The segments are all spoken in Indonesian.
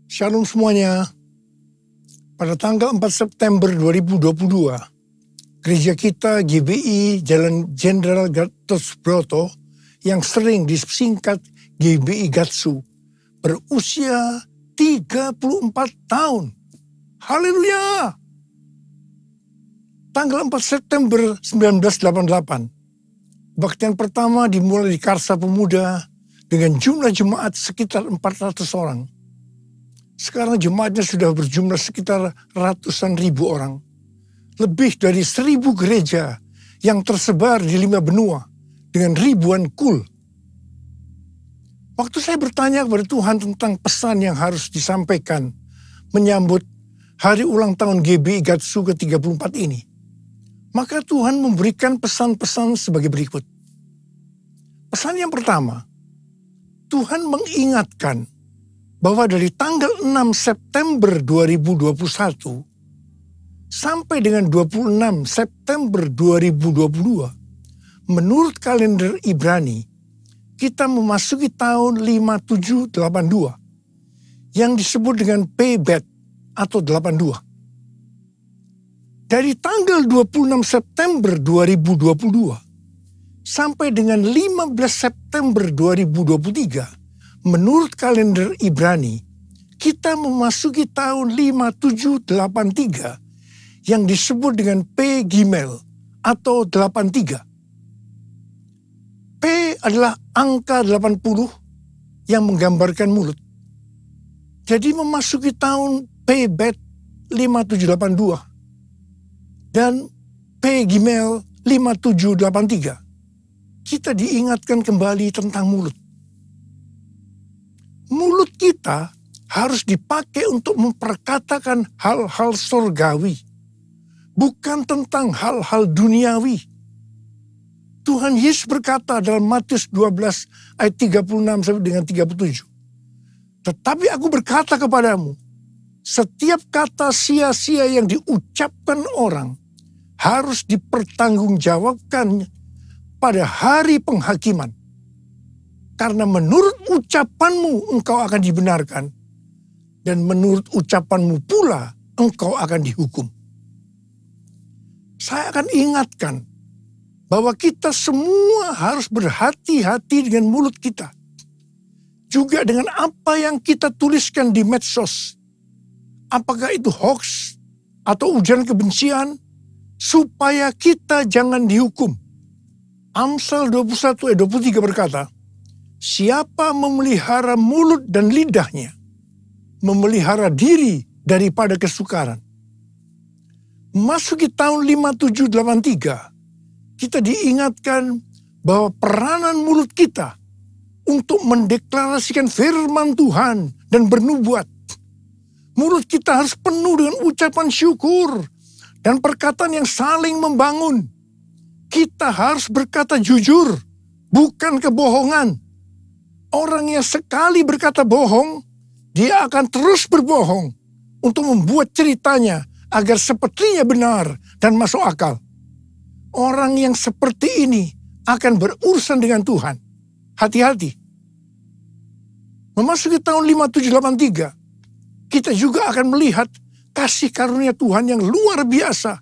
Shalom semuanya. Pada tanggal 4 September 2022, gereja kita GBI Jalan Jenderal Gatot Subroto yang sering disingkat GBI Gatsu berusia 34 tahun. Haleluya! Tanggal 4 September 1988, kebaktian pertama dimulai di Karsa Pemuda dengan jumlah jemaat sekitar 400 orang. Sekarang jemaatnya sudah berjumlah sekitar ratusan ribu orang. Lebih dari 1.000 gereja yang tersebar di 5 benua dengan ribuan kul. Waktu saya bertanya kepada Tuhan tentang pesan yang harus disampaikan menyambut hari ulang tahun GBI Gatsu ke-34 ini, maka Tuhan memberikan pesan-pesan sebagai berikut. Pesan yang pertama, Tuhan mengingatkan bahwa dari tanggal 6 September 2021 sampai dengan 26 September 2022, menurut kalender Ibrani, kita memasuki tahun 5782 yang disebut dengan Pebet atau 82. Dari tanggal 26 September 2022 sampai dengan 15 September 2023, menurut kalender Ibrani, kita memasuki tahun 5783 yang disebut dengan P Gimel atau 83. P adalah angka 80 yang menggambarkan mulut. Jadi memasuki tahun P Bet 5782 dan P Gimel 5783, kita diingatkan kembali tentang mulut. Mulut kita harus dipakai untuk memperkatakan hal-hal surgawi, bukan tentang hal-hal duniawi. Tuhan Yesus berkata dalam Matius 12 ayat 36 sampai dengan 37. Tetapi aku berkata kepadamu, setiap kata sia-sia yang diucapkan orang harus dipertanggungjawabkan pada hari penghakiman. Karena menurut ucapanmu engkau akan dibenarkan, dan menurut ucapanmu pula engkau akan dihukum. Saya akan ingatkan bahwa kita semua harus berhati-hati dengan mulut kita. Juga dengan apa yang kita tuliskan di medsos. Apakah itu hoax atau ujaran kebencian, supaya kita jangan dihukum. Amsal 21 ayat 23 berkata, siapa memelihara mulut dan lidahnya, memelihara diri daripada kesukaran. Memasuki tahun 5783, kita diingatkan bahwa peranan mulut kita untuk mendeklarasikan firman Tuhan dan bernubuat. Mulut kita harus penuh dengan ucapan syukur dan perkataan yang saling membangun. Kita harus berkata jujur, bukan kebohongan. Orang yang sekali berkata bohong, dia akan terus berbohong untuk membuat ceritanya agar sepertinya benar dan masuk akal. Orang yang seperti ini akan berurusan dengan Tuhan. Hati-hati. Memasuki tahun 5783, kita juga akan melihat kasih karunia Tuhan yang luar biasa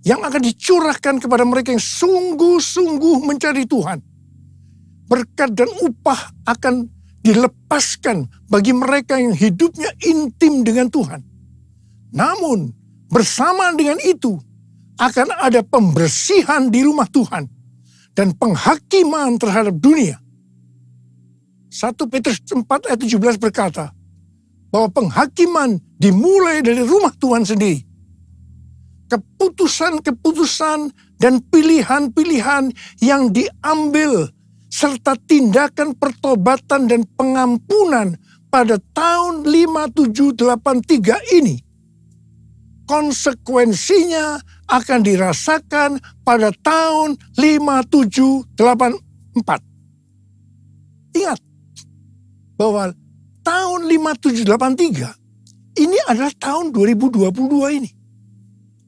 yang akan dicurahkan kepada mereka yang sungguh-sungguh mencari Tuhan. Berkat dan upah akan dilepaskan bagi mereka yang hidupnya intim dengan Tuhan. Namun, bersamaan dengan itu, akan ada pembersihan di rumah Tuhan dan penghakiman terhadap dunia. 1 Petrus 4 ayat 17 berkata, bahwa penghakiman dimulai dari rumah Tuhan sendiri. Keputusan-keputusan dan pilihan-pilihan yang diambil serta tindakan pertobatan dan pengampunan pada tahun 5783 ini, konsekuensinya akan dirasakan pada tahun 5784. Ingat bahwa tahun 5783 ini adalah tahun 2022 ini.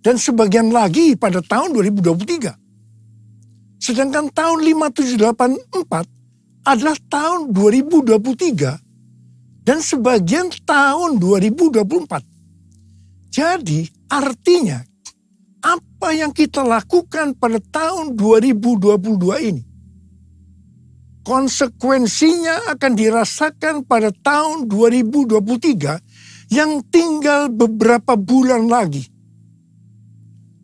Dan sebagian lagi pada tahun 2023. Sedangkan tahun 5784 adalah tahun 2023 dan sebagian tahun 2024. Jadi artinya apa yang kita lakukan pada tahun 2022 ini, konsekuensinya akan dirasakan pada tahun 2023 yang tinggal beberapa bulan lagi.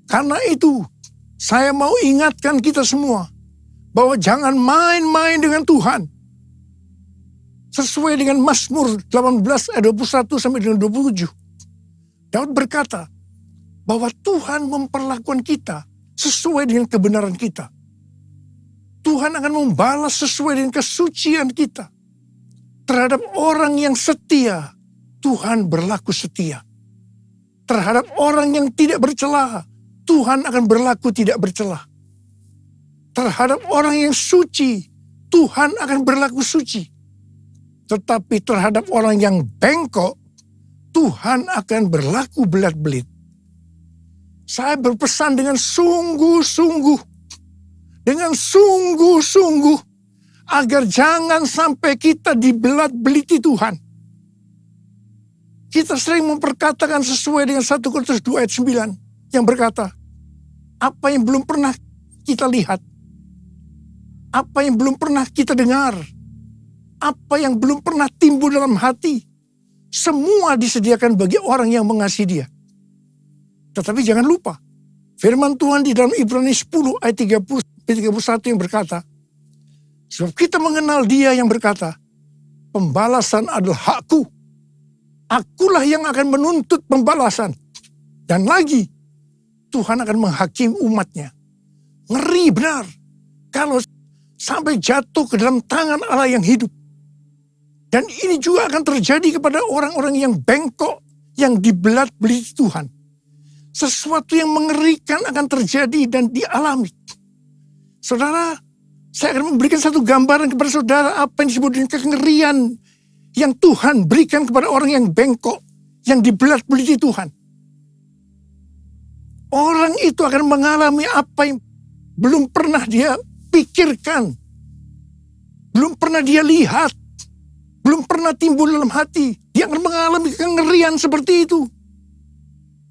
Karena itu, saya mau ingatkan kita semua bahwa jangan main-main dengan Tuhan. Sesuai dengan Mazmur 18 ayat 21 sampai dengan 27. Daud berkata bahwa Tuhan memperlakukan kita sesuai dengan kebenaran kita. Tuhan akan membalas sesuai dengan kesucian kita. Terhadap orang yang setia, Tuhan berlaku setia. Terhadap orang yang tidak bercela, Tuhan akan berlaku tidak bercela. Terhadap orang yang suci, Tuhan akan berlaku suci. Tetapi terhadap orang yang bengkok, Tuhan akan berlaku belat-belit. Saya berpesan dengan sungguh-sungguh, agar jangan sampai kita dibelat-beliti Tuhan. Kita sering memperkatakan sesuai dengan 1 Korintus 2 ayat 9 yang berkata, apa yang belum pernah kita lihat, apa yang belum pernah kita dengar, apa yang belum pernah timbul dalam hati, semua disediakan bagi orang yang mengasihi Dia. Tetapi jangan lupa, firman Tuhan di dalam Ibrani 10 ayat 30-31 yang berkata, sebab kita mengenal Dia yang berkata, pembalasan adalah hakku. Akulah yang akan menuntut pembalasan. Dan lagi, Tuhan akan menghakimi umatnya. Ngeri benar kalau sampai jatuh ke dalam tangan Allah yang hidup. Dan ini juga akan terjadi kepada orang-orang yang bengkok, yang dibelat-beliti Tuhan. Sesuatu yang mengerikan akan terjadi dan dialami. Saudara, saya akan memberikan satu gambaran kepada saudara apa yang disebut dengan kengerian yang Tuhan berikan kepada orang yang bengkok, yang dibelat-beliti Tuhan. Orang itu akan mengalami apa yang belum pernah dia pikirkan, belum pernah dia lihat, belum pernah timbul dalam hati. Dia akan mengalami kengerian seperti itu.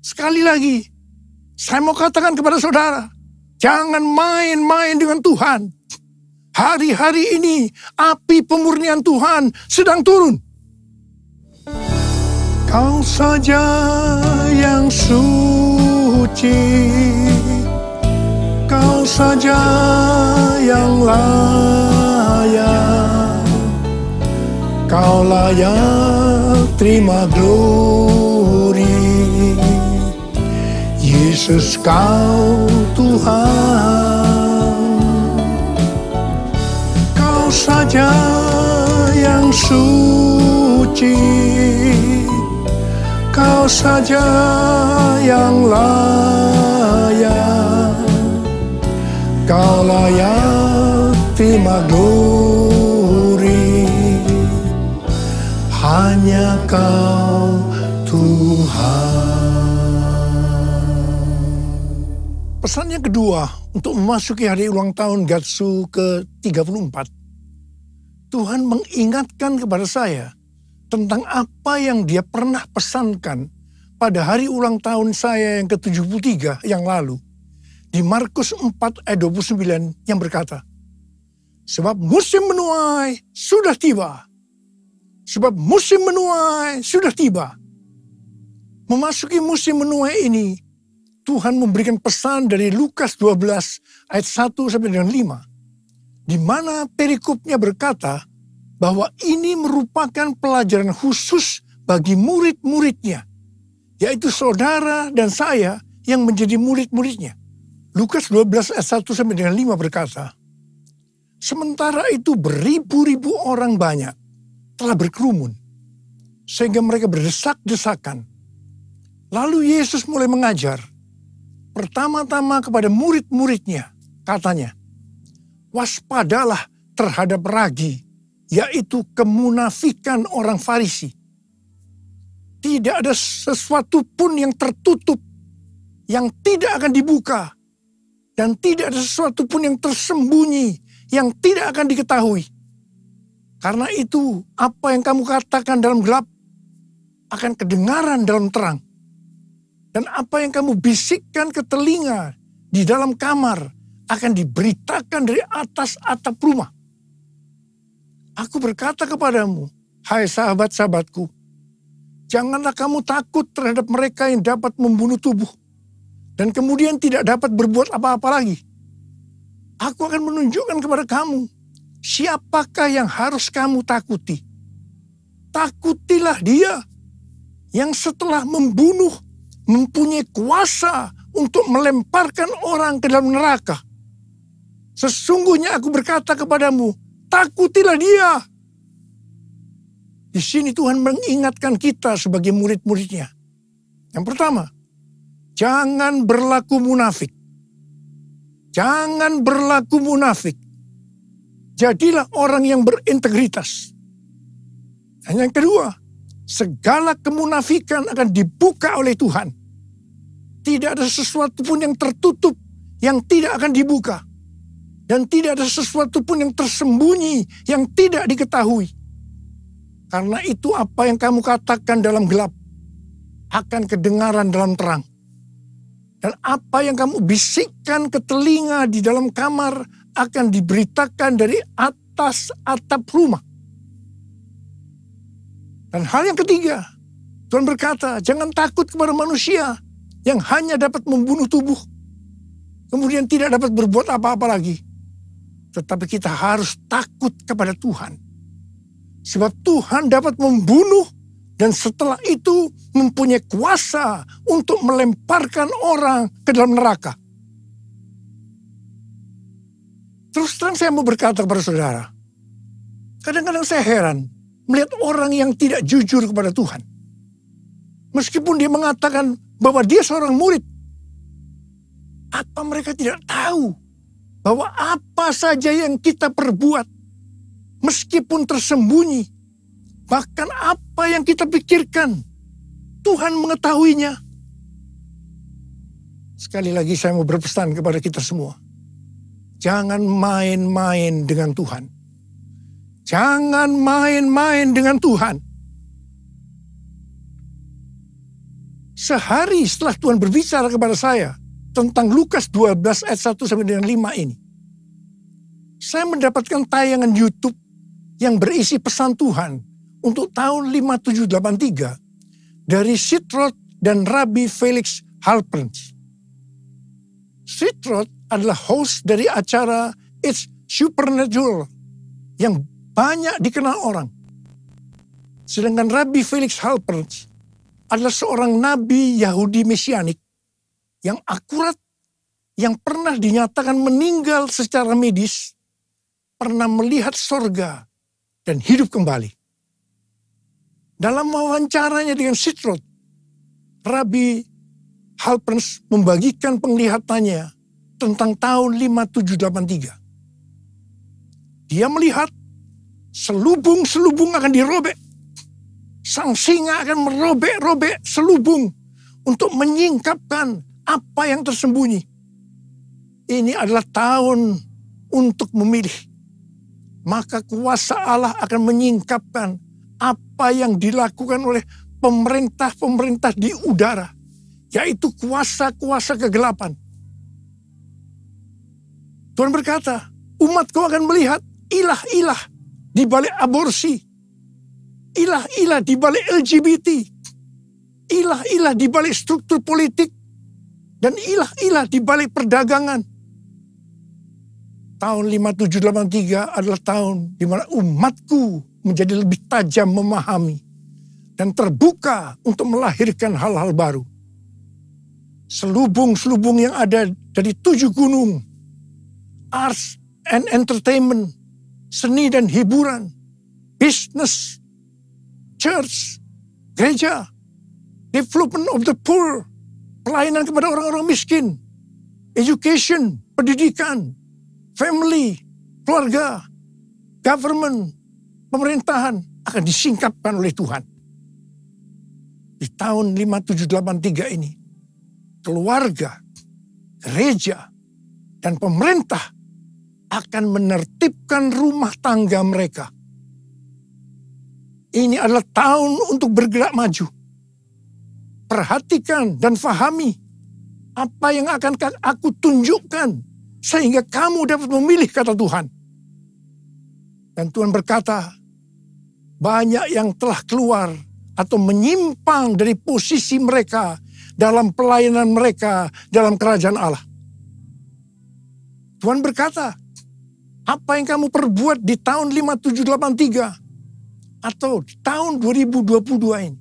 Sekali lagi, saya mau katakan kepada saudara, jangan main-main dengan Tuhan. Hari-hari ini, api pemurnian Tuhan sedang turun. Kau saja yang suci, Kau saja yang layak, Kau layak terima glory. Yesus Kau Tuhan, Kau saja yang suci, Kau saja yang layak, Kau layak terima glory. Hanya Kau Tuhan. Pesan yang kedua untuk memasuki hari ulang tahun Gatsu ke-34. Tuhan mengingatkan kepada saya tentang apa yang Dia pernah pesankan pada hari ulang tahun saya yang ke-73 yang lalu. Di Markus 4 ayat 29 yang berkata, sebab musim menuai sudah tiba. Sebab musim menuai sudah tiba. Memasuki musim menuai ini, Tuhan memberikan pesan dari Lukas 12 ayat 1 sampai dengan 5. Di mana perikopnya berkata bahwa ini merupakan pelajaran khusus bagi murid-muridnya. Yaitu saudara dan saya yang menjadi murid-muridnya. Lukas 12 ayat 1 sampai dengan 5 berkata, sementara itu beribu-ribu orang banyak telah berkerumun, sehingga mereka berdesak-desakan. Lalu Yesus mulai mengajar, pertama-tama kepada murid-muridnya, katanya, waspadalah terhadap ragi, yaitu kemunafikan orang Farisi. Tidak ada sesuatu pun yang tertutup, yang tidak akan dibuka, dan tidak ada sesuatu pun yang tersembunyi, yang tidak akan diketahui. Karena itu, apa yang kamu katakan dalam gelap akan kedengaran dalam terang. Dan apa yang kamu bisikkan ke telinga di dalam kamar akan diberitakan dari atas atap rumah. Aku berkata kepadamu, hai sahabat-sahabatku, janganlah kamu takut terhadap mereka yang dapat membunuh tubuh dan kemudian tidak dapat berbuat apa-apa lagi. Aku akan menunjukkan kepada kamu siapakah yang harus kamu takuti. Takutilah dia yang setelah membunuh mempunyai kuasa untuk melemparkan orang ke dalam neraka. Sesungguhnya aku berkata kepadamu, takutilah dia. Di sini Tuhan mengingatkan kita sebagai murid-muridnya. Yang pertama, jangan berlaku munafik. Jangan berlaku munafik. Jadilah orang yang berintegritas. Dan yang kedua, segala kemunafikan akan dibuka oleh Tuhan. Tidak ada sesuatu pun yang tertutup yang tidak akan dibuka. Dan tidak ada sesuatu pun yang tersembunyi yang tidak diketahui. Karena itu apa yang kamu katakan dalam gelap akan kedengaran dalam terang. Dan apa yang kamu bisikkan ke telinga di dalam kamar akan diberitakan dari atas atap rumah. Dan hal yang ketiga, Tuhan berkata, jangan takut kepada manusia yang hanya dapat membunuh tubuh. Kemudian tidak dapat berbuat apa-apa lagi. Tetapi kita harus takut kepada Tuhan. Sebab Tuhan dapat membunuh dan setelah itu mempunyai kuasa untuk melemparkan orang ke dalam neraka. Terus terang saya mau berkata kepada saudara. Kadang-kadang saya heran melihat orang yang tidak jujur kepada Tuhan. Meskipun dia mengatakan bahwa dia seorang murid. Apa mereka tidak tahu bahwa apa saja yang kita perbuat meskipun tersembunyi, bahkan apa yang kita pikirkan, Tuhan mengetahuinya. Sekali lagi saya mau berpesan kepada kita semua. Jangan main-main dengan Tuhan. Jangan main-main dengan Tuhan. Sehari setelah Tuhan berbicara kepada saya tentang Lukas 12 ayat 1 sampai dengan 5 ini. Saya mendapatkan tayangan YouTube yang berisi pesan Tuhan untuk tahun 5783 dari Sitroth dan Rabbi Felix Halpern. Sitroth adalah host dari acara It's Supernatural yang banyak dikenal orang. Sedangkan Rabbi Felix Halpern adalah seorang nabi Yahudi Mesianik yang akurat, yang pernah dinyatakan meninggal secara medis, pernah melihat sorga dan hidup kembali. Dalam wawancaranya dengan Sitroth, Rabbi Halpern membagikan penglihatannya tentang tahun 5783. Dia melihat selubung-selubung akan dirobek. Sang singa akan merobek-robek selubung untuk menyingkapkan apa yang tersembunyi. Ini adalah tahun untuk memilih. Maka kuasa Allah akan menyingkapkan apa yang dilakukan oleh pemerintah-pemerintah di udara. Yaitu kuasa-kuasa kegelapan. Tuhan berkata, umatku akan melihat ilah-ilah di balik aborsi. Ilah-ilah di balik LGBT. Ilah-ilah di balik struktur politik. Dan ilah-ilah di balik perdagangan. Tahun 5783 adalah tahun di mana umatku menjadi lebih tajam memahami. Dan terbuka untuk melahirkan hal-hal baru. Selubung-selubung yang ada dari 7 gunung. Arts and entertainment. Seni dan hiburan. Business. Church, gereja, development of the poor, pelayanan kepada orang-orang miskin, education, pendidikan, family, keluarga, government, pemerintahan akan disingkapkan oleh Tuhan. Di tahun 5783 ini, keluarga, gereja, dan pemerintah akan menertibkan rumah tangga mereka Ini adalah tahun untuk bergerak maju. Perhatikan dan fahami apa yang akan aku tunjukkan sehingga kamu dapat memilih kata Tuhan. Dan Tuhan berkata, banyak yang telah keluar atau menyimpang dari posisi mereka dalam pelayanan mereka dalam kerajaan Allah. Tuhan berkata, apa yang kamu perbuat di tahun 5783 atau di tahun 2022 ini,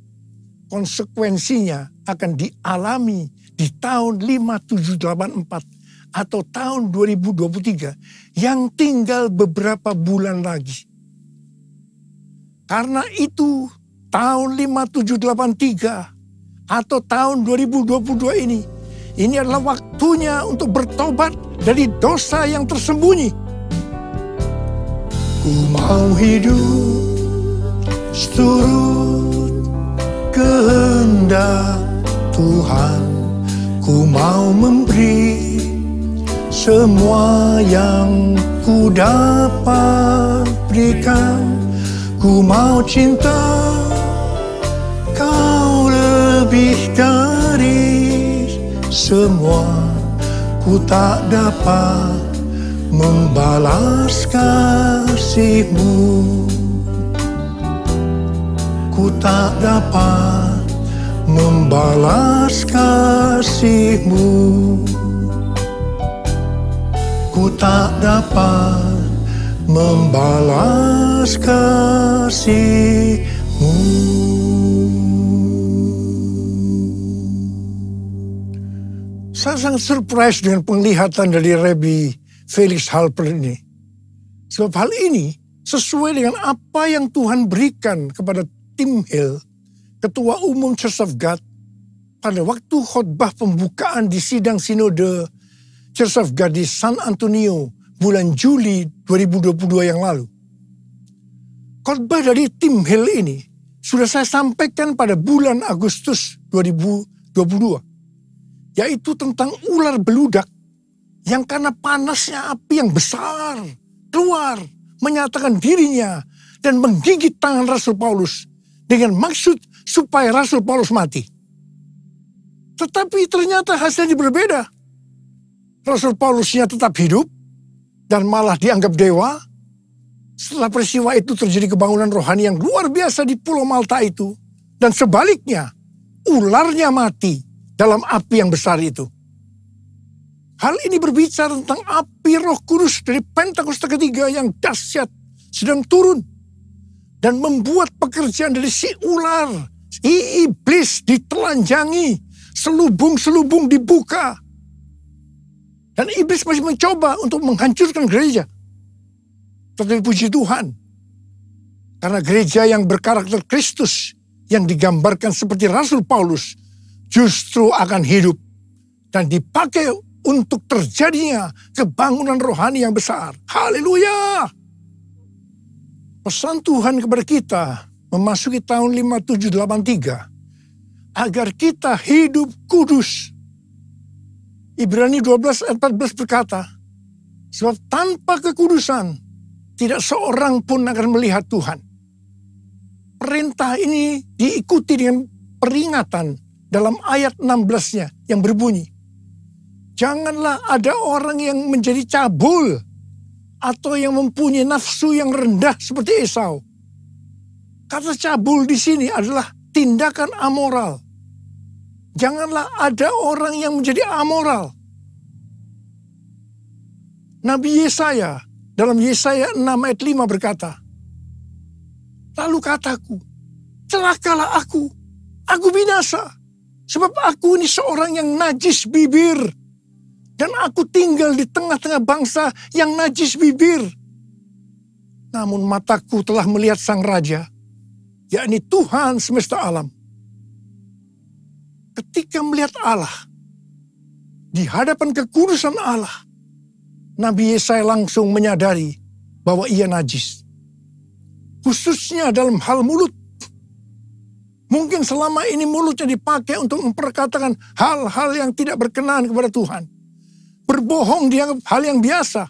konsekuensinya akan dialami di tahun 5784 atau tahun 2023 yang tinggal beberapa bulan lagi. Karena itu tahun 5783 atau tahun 2022 ini adalah waktunya untuk bertobat dari dosa yang tersembunyi. Ku mau hidup seturut kehendak Tuhan, ku mau memberi semua yang ku dapat berikan. Ku mau cinta kau lebih dari semua. Ku tak dapat membalas kasih-Mu. Ku tak dapat membalas kasih-Mu. Ku tak dapat membalas kasih-Mu. Saya sangat surprise dengan penglihatan dari Rabbi Felix Halper ini. Sebab hal ini sesuai dengan apa yang Tuhan berikan kepada Tim Hill, Ketua Umum Church of God, pada waktu khotbah pembukaan di sidang sinode Church of God di San Antonio bulan Juli 2022 yang lalu. Khotbah dari Tim Hill ini sudah saya sampaikan pada bulan Agustus 2022, yaitu tentang ular beludak yang karena panasnya api yang besar keluar menyatakan dirinya dan menggigit tangan Rasul Paulus dengan maksud supaya Rasul Paulus mati. Tetapi ternyata hasilnya berbeda. Rasul Paulusnya tetap hidup dan malah dianggap dewa. Setelah peristiwa itu terjadi kebangunan rohani yang luar biasa di Pulau Malta itu. Dan sebaliknya, ularnya mati dalam api yang besar itu. Hal ini berbicara tentang api Roh Kudus dari Pentakosta ketiga yang dahsyat sedang turun. Dan membuat pekerjaan dari si ular, si iblis ditelanjangi, selubung-selubung dibuka. Dan iblis masih mencoba untuk menghancurkan gereja. Tetapi puji Tuhan, karena gereja yang berkarakter Kristus, yang digambarkan seperti Rasul Paulus, justru akan hidup dan dipakai untuk terjadinya kebangunan rohani yang besar. Haleluya! Pesan Tuhan kepada kita memasuki tahun 5783 agar kita hidup kudus. Ibrani 12 ayat 14 berkata, sebab tanpa kekudusan tidak seorang pun akan melihat Tuhan. Perintah ini diikuti dengan peringatan dalam ayat 16-nya yang berbunyi, janganlah ada orang yang menjadi cabul atau yang mempunyai nafsu yang rendah seperti Esau. Kata cabul di sini adalah tindakan amoral. Janganlah ada orang yang menjadi amoral. Nabi Yesaya dalam Yesaya 6 ayat 5 berkata, lalu kataku, celakalah aku binasa, sebab aku ini seorang yang najis bibir, dan aku tinggal di tengah-tengah bangsa yang najis bibir. Namun mataku telah melihat Sang Raja, yakni Tuhan semesta alam. Ketika melihat Allah, di hadapan kekudusan Allah, Nabi Yesaya langsung menyadari bahwa ia najis. Khususnya dalam hal mulut. Mungkin selama ini mulutnya dipakai untuk memperkatakan hal-hal yang tidak berkenan kepada Tuhan. Berbohong dianggap hal yang biasa.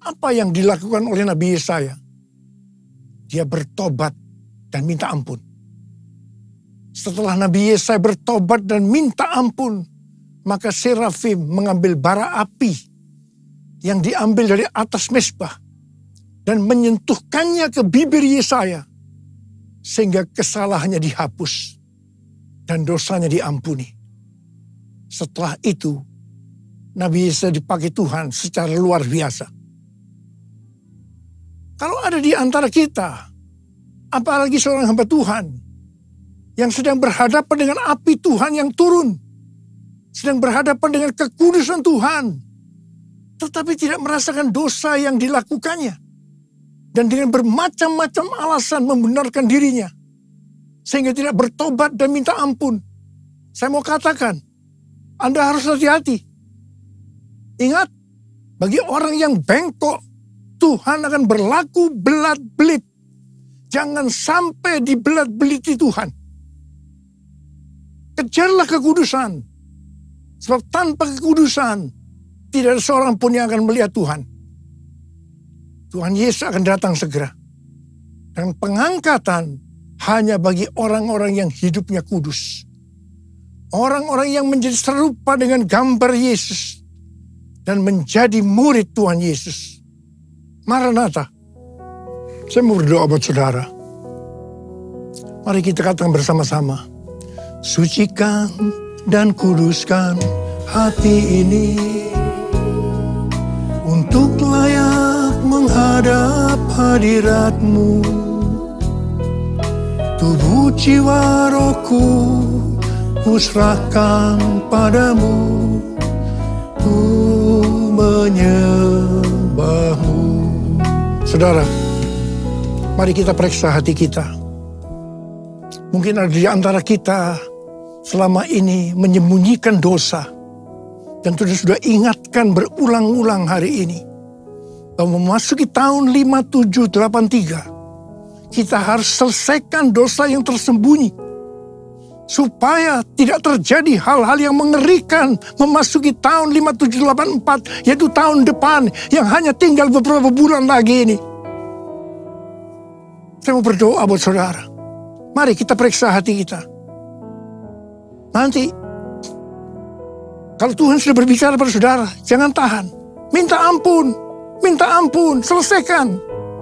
Apa yang dilakukan oleh Nabi Yesaya? dia bertobat dan minta ampun. Setelah Nabi Yesaya bertobat dan minta ampun, maka serafim mengambil bara api yang diambil dari atas mezbah dan menyentuhkannya ke bibir Yesaya, sehingga kesalahannya dihapus dan dosanya diampuni. Setelah itu, Nabi Yesaya dipakai Tuhan secara luar biasa. Kalau ada di antara kita, apalagi seorang hamba Tuhan yang sedang berhadapan dengan api Tuhan yang turun, sedang berhadapan dengan kekudusan Tuhan, tetapi tidak merasakan dosa yang dilakukannya, dan dengan bermacam-macam alasan membenarkan dirinya, sehingga tidak bertobat dan minta ampun. Saya mau katakan, Anda harus hati-hati. Ingat, bagi orang yang bengkok, Tuhan akan berlaku belat-belit. Jangan sampai dibelat-beliti Tuhan. Kejarlah kekudusan. Sebab tanpa kekudusan, tidak ada seorang pun yang akan melihat Tuhan. Tuhan Yesus akan datang segera. Dan pengangkatan hanya bagi orang-orang yang hidupnya kudus. Orang-orang yang menjadi serupa dengan gambar Yesus. Dan menjadi murid Tuhan Yesus. Maranatha. Saya mau berdoa buat saudara. Mari kita katakan bersama-sama. Sucikan dan kuduskan hati ini untuk layak menghadap hadirat-Mu. Tubuh jiwa rohku kuserahkan padamu, ku menyembah-Mu. Saudara, mari kita periksa hati kita. Mungkin ada di antara kita selama ini menyembunyikan dosa. Dan sudah ingatkan berulang-ulang hari ini. Bahwa memasuki tahun 5783. Kita harus selesaikan dosa yang tersembunyi. Supaya tidak terjadi hal-hal yang mengerikan memasuki tahun 5784. Yaitu tahun depan yang hanya tinggal beberapa bulan lagi ini. Saya mau berdoa buat saudara. Mari kita periksa hati kita. Nanti, kalau Tuhan sudah berbicara pada saudara, jangan tahan. Minta ampun, selesaikan.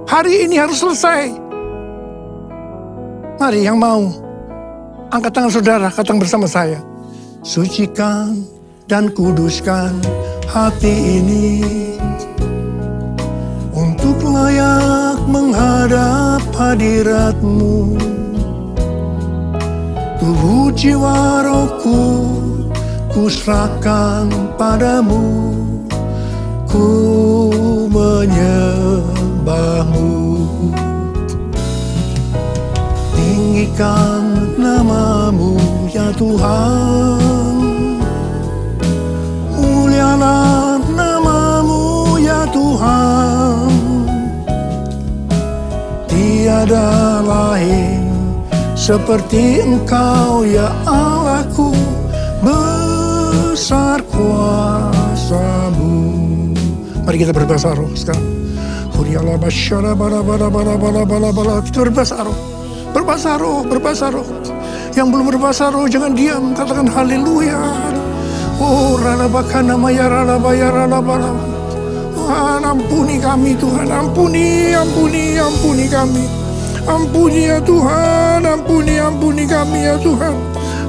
Hari ini harus selesai. Mari yang mau, angkat tangan saudara, katakan bersama saya. Sucikan dan kuduskan hati ini untuk layak menghadap hadirat-Mu. Tubuh jiwa rohku kuserahkan padamu, ku menyembah-Mu. Tinggikan nama-Mu ya Tuhan, mulialah nama-Mu ya Tuhan. Tiada lain seperti Engkau ya Allahku, besar kuasa-Mu. Mari kita berbahasa roh sekarang. Kita berbahasa roh. Yang belum berbahasa roh jangan diam, katakan haleluya. Oh ralabakana maya ralabaya. Tuhan ampuni kami, Tuhan ampuni kami. Ampuni ya Tuhan, ampuni kami ya Tuhan.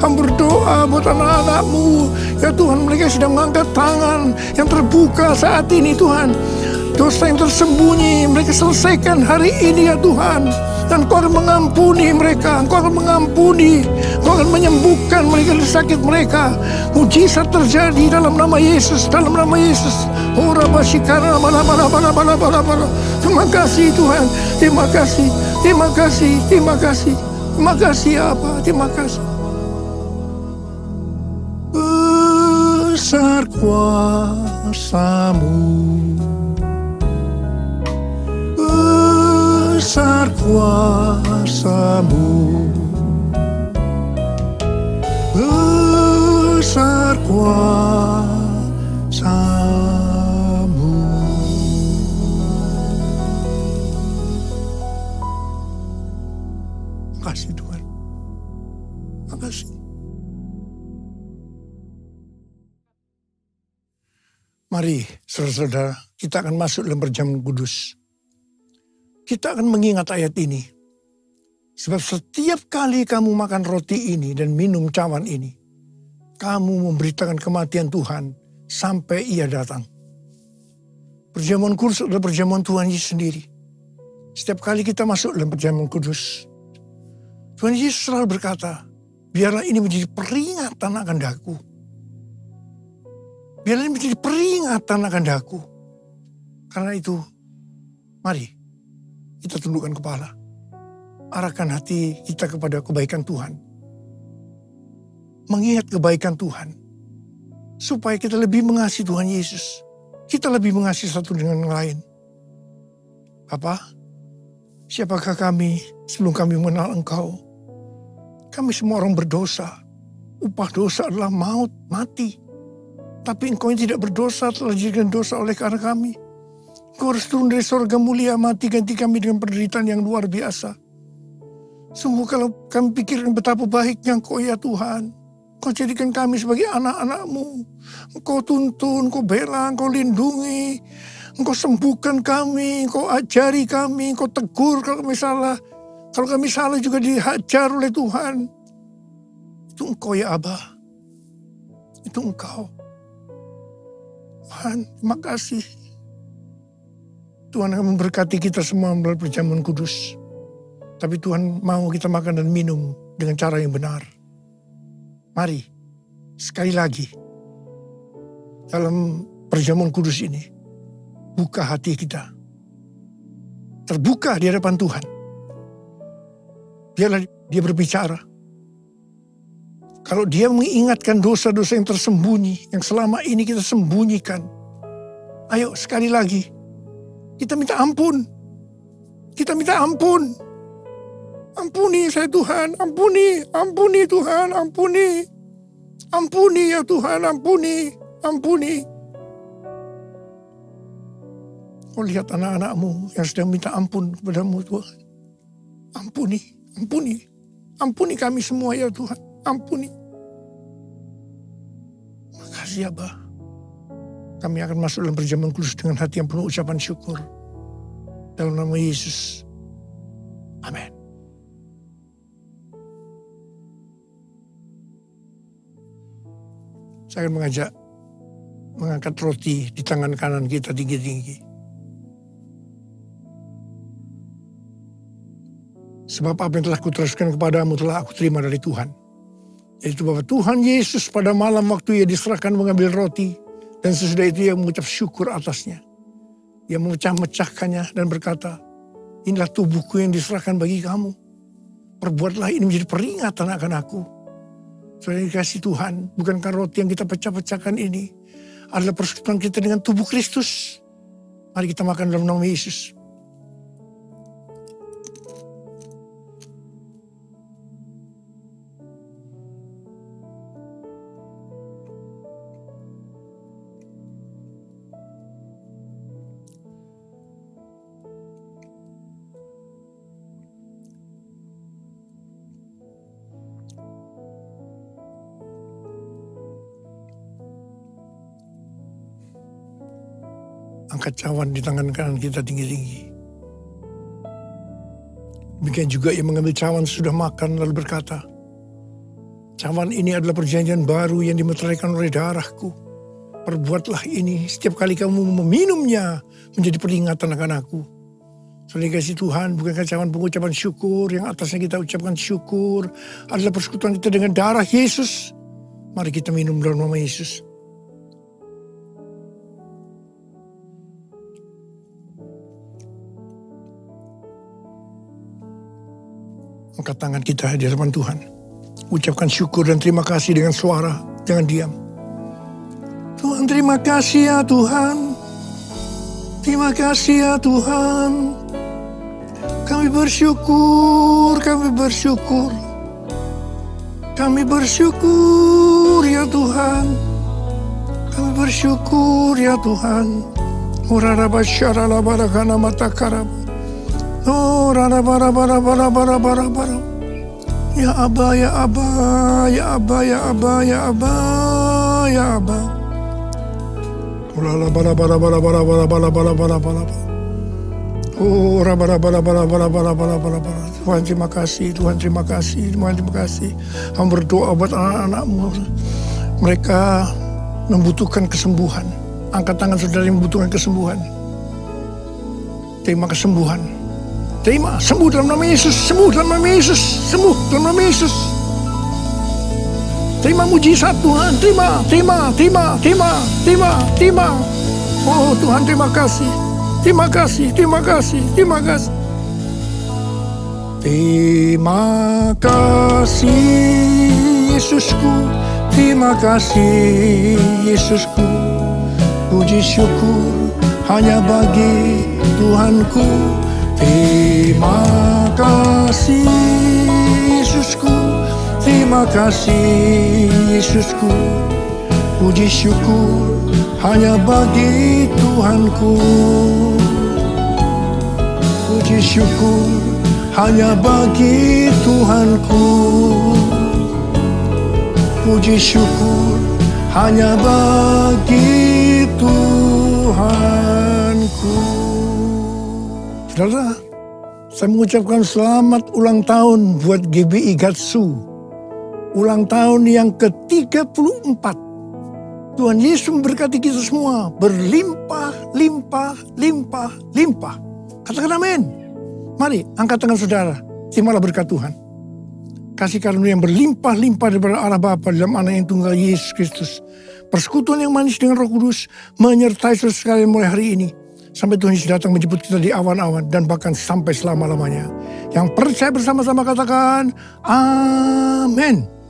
Kami berdoa buat anak-anak-Mu ya Tuhan, mereka sedang mengangkat tangan yang terbuka saat ini Tuhan. Dosa yang tersembunyi mereka selesaikan hari ini ya Tuhan. Dan Kau akan mengampuni mereka, Kau akan mengampuni, Kau akan menyembuhkan mereka dari sakit mereka. Mujizat terjadi dalam nama Yesus, Oh Rabbashikara bala. Terima kasih Tuhan, terima kasih Apa, terima kasih. Besar kuasa-Mu, besar kuasa-Mu, besar kuasa-Mu. Mari saudara-saudara, kita akan masuk dalam perjamuan kudus. Kita akan mengingat ayat ini. Sebab setiap kali kamu makan roti ini dan minum cawan ini, kamu memberitakan kematian Tuhan sampai Ia datang. Perjamuan kudus adalah perjamuan Tuhan Yesus sendiri. Setiap kali kita masuk dalam perjamuan kudus, Tuhan Yesus selalu berkata, biarlah ini menjadi peringatan akan daku. Biarlah ini menjadi peringatan akan daku. Karena itu, mari kita tundukkan kepala. Arahkan hati kita kepada kebaikan Tuhan. Mengingat kebaikan Tuhan. Supaya kita lebih mengasihi Tuhan Yesus. Kita lebih mengasihi satu dengan yang lain. Bapa, siapakah kami sebelum kami mengenal Engkau? Kami semua orang berdosa. Upah dosa adalah maut, mati. Tapi Engkau yang tidak berdosa telah dijadikan dosa oleh karena kami. Engkau harus turun dari surga mulia, mati ganti kami dengan penderitaan yang luar biasa. Sungguh kalau kami pikirkan betapa baiknya Engkau ya Tuhan. Engkau jadikan kami sebagai anak-anak-Mu. Engkau tuntun, Engkau bela, Engkau lindungi. Engkau sembuhkan kami, Engkau ajari kami, Engkau tegur kalau kami salah. Kalau kami salah juga dihajar oleh Tuhan. Itu Engkau ya Aba. Itu Engkau. Tuhan, terima kasih. Tuhan akan memberkati kita semua melalui perjamuan kudus. Tapi Tuhan mau kita makan dan minum dengan cara yang benar. Mari, sekali lagi, dalam perjamuan kudus ini, buka hati kita. Terbuka di hadapan Tuhan. Biarlah Dia berbicara. Kalau Dia mengingatkan dosa-dosa yang tersembunyi, yang selama ini kita sembunyikan. Ayo sekali lagi, kita minta ampun. Kita minta ampun. Ampuni saya Tuhan, ampuni Tuhan, ampuni. Ampuni ya Tuhan, ampuni. Kau lihat anak-anak-Mu yang sedang minta ampun kepada-Mu Tuhan. Ampuni kami semua ya Tuhan, ampuni. Makasih Aba. Kami akan masuk dalam perjamuan kudus dengan hati yang penuh ucapan syukur. Dalam nama Yesus. Amin. Saya akan mengangkat roti di tangan kanan kita tinggi-tinggi. Sebab apa yang telah kuteruskan kepadamu telah aku terima dari Tuhan. Yaitu bahwa Tuhan Yesus pada malam waktu Ia diserahkan mengambil roti. Dan sesudah itu Ia mengucap syukur atasnya. Ia memecah-mecahkannya dan berkata, inilah tubuhku yang diserahkan bagi kamu. Perbuatlah ini menjadi peringatan akan aku. Saudara dikasih Tuhan, bukankah roti yang kita pecah-pecahkan ini adalah persekutuan kita dengan tubuh Kristus? Mari kita makan dalam nama Yesus. Angkat cawan di tangan kanan kita tinggi-tinggi. Demikian juga Ia mengambil cawan sesudah makan lalu berkata, cawan ini adalah perjanjian baru yang dimeteraikan oleh darahku. Perbuatlah ini setiap kali kamu meminumnya menjadi peringatan akan aku. Saudara kasih Tuhan, bukankah cawan pengucapan syukur yang atasnya kita ucapkan syukur adalah persekutuan kita dengan darah Yesus. Mari kita minum dalam nama Yesus. Angkat tangan kita di hadapan Tuhan. Ucapkan syukur dan terima kasih dengan suara. Jangan diam. Tuhan, terima kasih ya Tuhan. Terima kasih ya Tuhan. Kami bersyukur, kami bersyukur. Kami bersyukur ya Tuhan. Kami bersyukur ya Tuhan. Urarabasyarala barakana matakarab. Oh, rana bara. Ya Aba, ya Aba, ya Aba, ya Aba, ya Aba, ya Aba. Oh, Tuhan terima kasih, Tuhan terima kasih, Tuhan terima kasih. Hamba berdoa buat anak-anakmu. Mereka membutuhkan kesembuhan. Angkat tangan saudara yang membutuhkan kesembuhan. Terima kesembuhan. Terima, sembuh dalam nama Yesus, sembuh dalam nama Yesus, sembuh dalam nama Yesus. Terima mujizat Tuhan, terima. Oh Tuhan terima kasih. Terima kasih. Terima kasih Yesusku. Terima kasih Yesusku. Puji syukur hanya bagi Tuhanku. Terima kasih Yesusku. Terima kasih Yesusku. Puji syukur hanya bagi Tuhanku. Puji syukur hanya bagi Tuhanku. Puji syukur hanya bagi Tuhanku. Saudara, saya mengucapkan selamat ulang tahun buat GBI Gatsu. Ulang tahun yang ke-34. Tuhan Yesus memberkati kita semua. Berlimpah. Katakan amin. Mari angkat tangan saudara. Terimalah berkat Tuhan. Kasih karunia yang berlimpah-limpah daripada Allah Bapa dalam Anak yang tunggal Yesus Kristus. Persekutuan yang manis dengan Roh Kudus menyertai saudara sekalian mulai hari ini. Sampai Tuhan Yesus datang menjemput kita di awan-awan dan bahkan sampai selama-lamanya. Yang percaya bersama-sama katakan amin.